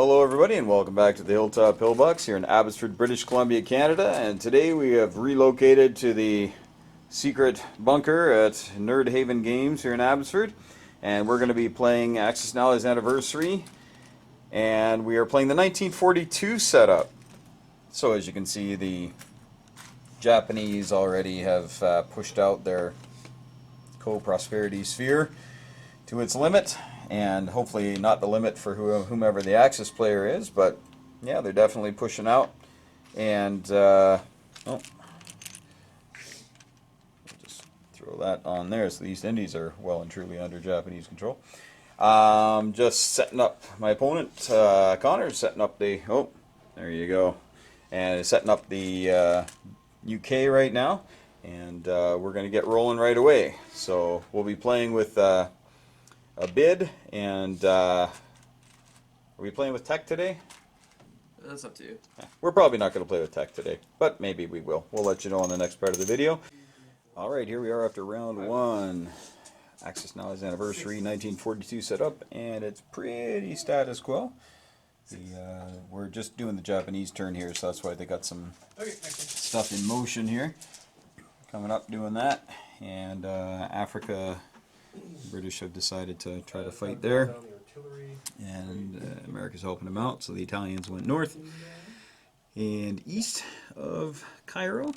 Hello everybody and welcome back to the Hilltop Pillbox here in Abbotsford, British Columbia, Canada. And today we have relocated to the secret bunker at Nerd Haven Games here in Abbotsford. And we're going to be playing A&A Anniversary. And we are playing the 1942 setup. So as you can see, the Japanese already have pushed out their co-prosperity sphere to its limit. And hopefully not the limit for whomever the Axis player is, but yeah, they're definitely pushing out. And just throw that on there. So the East Indies are well and truly under Japanese control. Just setting up my opponent, Connor's setting up the, oh, there you go. And it's setting up the UK right now. And we're going to get rolling right away. So we'll be playing with a bid, and are we playing with tech today? That's up to you. We're probably not going to play with tech today, but maybe we will. We'll let you know in the next part of the video. Alright, here we are after round one. A&A Anniversary 1942 setup, and it's pretty status quo. We're just doing the Japanese turn here, so that's why they got some stuff in motion here. Coming up doing that, and Africa... British have decided to try to fight there, and America's helping them out, so the Italians went north and east of Cairo.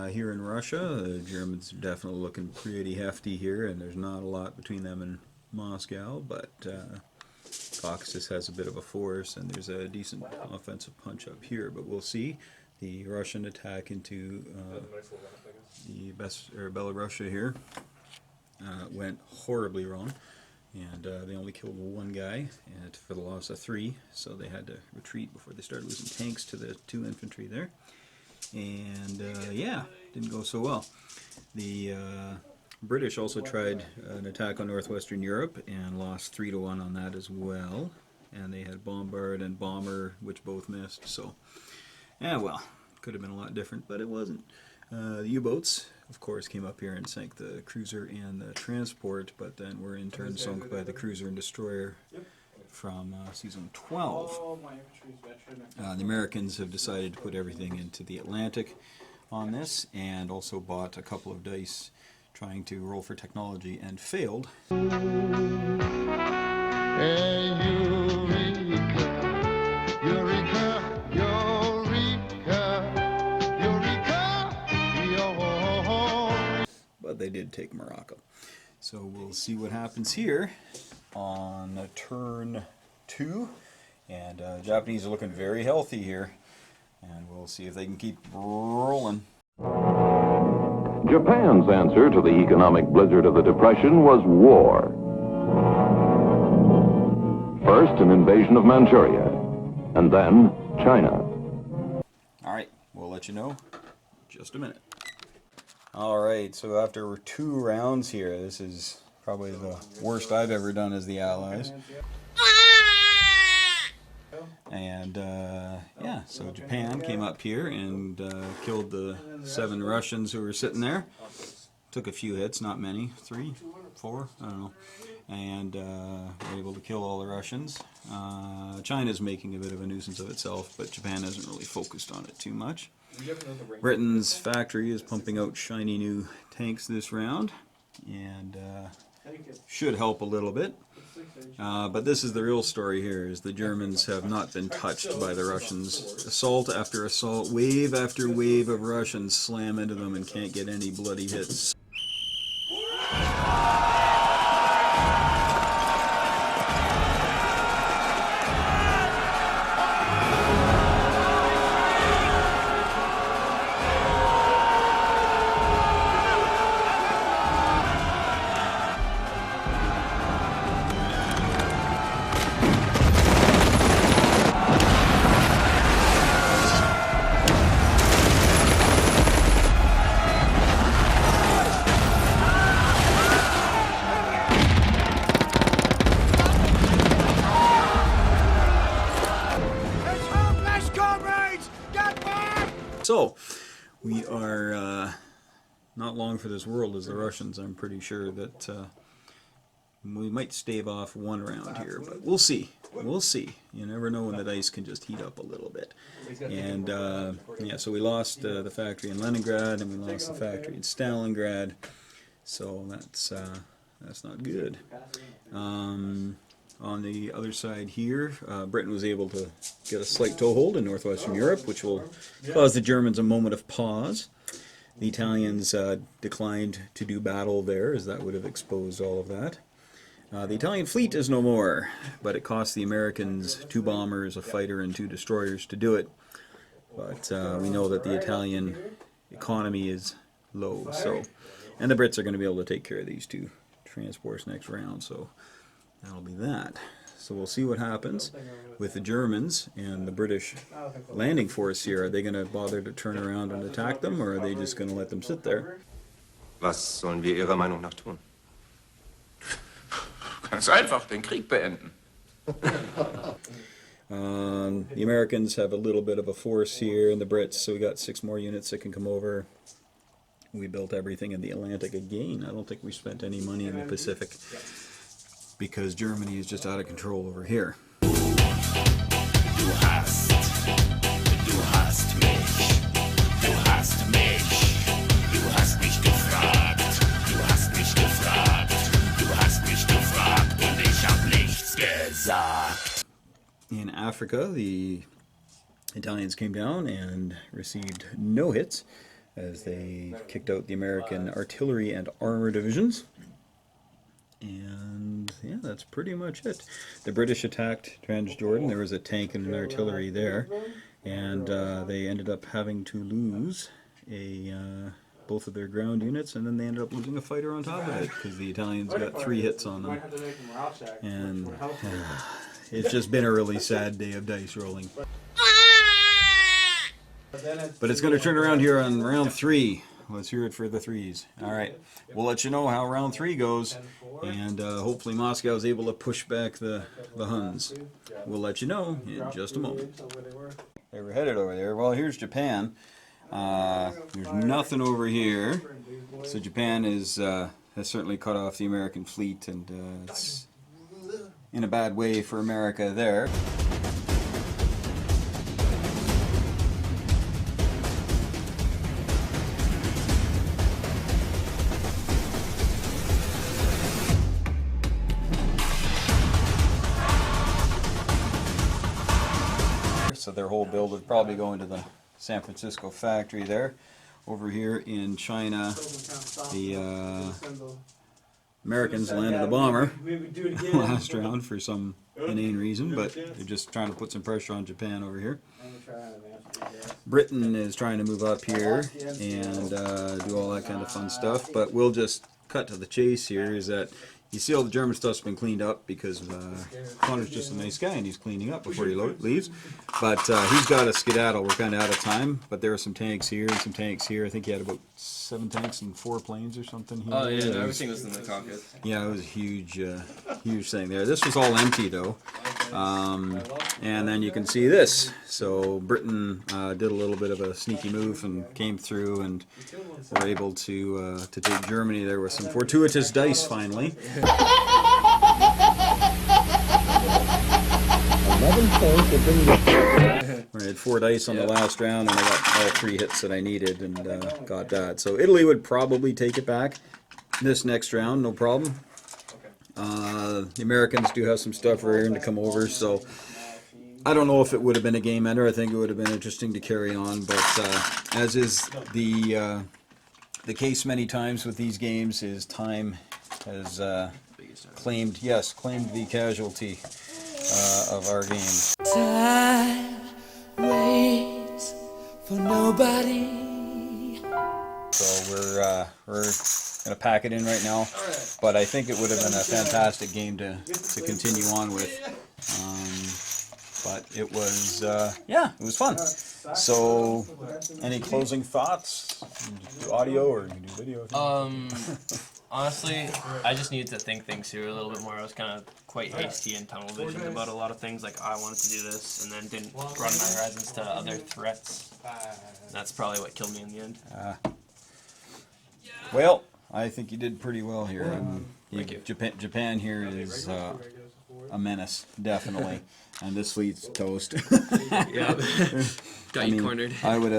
Here in Russia, the Germans are definitely looking pretty hefty here, and there's not a lot between them and Moscow, but Caucasus has a bit of a force, and there's a decent offensive punch up here, but we'll see. The Russian attack into the Belarusia here went horribly wrong, and they only killed one guy and for the loss of 3, so they had to retreat before they started losing tanks to the 2 infantry there, and yeah, didn't go so well. The British also tried an attack on northwestern Europe and lost 3-1 on that as well, and they had bombard and bomber, which both missed, so yeah, well, could have been a lot different, but it wasn't. The U-boats, of course, came up here and sank the cruiser and the transport, but then were in turn sunk by the cruiser and destroyer from season 12. The Americans have decided to put everything into the Atlantic on this, and also bought a couple of dice trying to roll for technology and failed. They did take Morocco. So we'll see what happens here on turn 2. And Japanese are looking very healthy here. And we'll see if they can keep rolling. Japan's answer to the economic blizzard of the Depression was war. First, an invasion of Manchuria, and then China. All right, we'll let you know in just a minute. Alright, so after 2 rounds here, this is probably the worst I've ever done as the Allies. And yeah, so Japan came up here and killed the 7 Russians who were sitting there. Took a few hits, not many, 3, 4, I don't know. And were able to kill all the Russians. China's making a bit of a nuisance of itself, but Japan hasn't really focused on it too much. Britain's factory is pumping out shiny new tanks this round, and should help a little bit. But this is the real story here, is the Germans have not been touched by the Russians. Assault after assault, wave after wave of Russians slam into them and can't get any bloody hits. So, we are not long for this world as the Russians. I'm pretty sure that We might stave off one round here, but we'll see. We'll see. You never know when the dice can just heat up a little bit. And yeah, so we lost the factory in Leningrad, and we lost the factory in Stalingrad. So that's not good. On the other side here, Britain was able to get a slight toehold in northwestern Europe, which will cause the Germans a moment of pause. The Italians declined to do battle there, as that would have exposed all of that. The Italian fleet is no more, but it cost the Americans 2 bombers, a fighter, and 2 destroyers to do it. But we know that the Italian economy is low, so, and the Brits are going to be able to take care of these 2 transports next round, so that'll be that. So we'll see what happens with the Germans and the British landing force here. Are they going to bother to turn around and attack them, or are they just going to let them sit there? Was sollen wir Ihrer Meinung nach tun? Ganz einfach, den Krieg beenden. The Americans have a little bit of a force here, and the Brits, so we got 6 more units that can come over. We built everything in the Atlantic again. I don't think we spent any money in the Pacific, because Germany is just out of control over here. Du hast mich, du hast mich, du hast mich gefragt, du hast mich gefragt, du hast mich gefragt und ich hab nichts gesagt. In Africa, the Italians came down and received no hits as they kicked out the American artillery and armor divisions. And yeah, that's pretty much it. The British attacked Transjordan. There was a tank and an artillery there, and they ended up having to lose both of their ground units, and then they ended up losing a fighter on top of it because the Italians got 3 hits on them. And it's just been a really sad day of dice rolling. But it's going to turn around here on round 3. Let's hear it for the 3s. All right, we'll let you know how round 3 goes, and hopefully Moscow is able to push back the Huns. We'll let you know in just a moment. They were headed over there. Well, here's Japan. There's nothing over here, so Japan has certainly cut off the American fleet, and it's in a bad way for America there. So their whole build would probably go into the San Francisco factory there. Over here in China, the Americans landed a bomber last round for some inane reason, but they're just trying to put some pressure on Japan over here. Britain is trying to move up here and do all that kind of fun stuff, but we'll just cut to the chase here, is that you see all the German stuff's been cleaned up because Connor's just a nice guy and he's cleaning up before he leaves. But he's got to skedaddle. We're kind of out of time, but there are some tanks here and some tanks here. I think he had about 7 tanks and 4 planes or something here. Oh yeah, no, everything was in the cockpit. Yeah, it was a huge, huge thing there. This was all empty though. And then you can see this. So Britain did a little bit of a sneaky move and came through and were able to take Germany. There was some fortuitous dice finally. 11 points to bring the... I had 4 dice on the last round, and I got all 3 hits that I needed, and got that. So Italy would probably take it back this next round, no problem. The Americans do have some stuff rearing to come over, so I don't know if it would have been a game ender. I think it would have been interesting to carry on, but as is the case many times with these games, is time has claimed the casualty of our game. Time waits for nobody. So we're gonna pack it in right now, but I think it would have been a fantastic game to continue on with. But it was yeah, it was fun. So any closing thoughts? Do audio or you can do video? Honestly, I just needed to think things through a little bit more. I was kind of quite hasty and tunnel visioned about a lot of things. Like, I wanted to do this, and then didn't broaden my horizons to other threats. That's probably what killed me in the end. Well, I think you did pretty well here. I'm Thank you. Japan here is a menace, definitely, and this fleet's toast. Yeah. Got you cornered. I would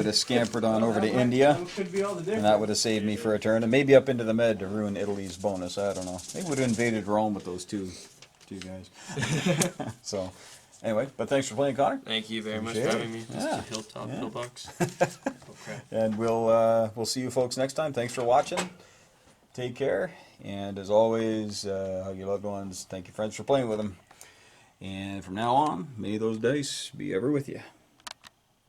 have scampered on over to India, and that would have saved me for a turn, and maybe up into the Med to ruin Italy's bonus. I don't know. Maybe would have invaded Rome with those two guys. So, anyway, but thanks for playing, Connor. Thank you very much Appreciate for it. having me. Just Yeah. a hilltop pillbox. Okay. And we'll see you folks next time. Thanks for watching. Take care, and as always, hug your loved ones. Thank your friends for playing with them. And from now on, may those dice be ever with you.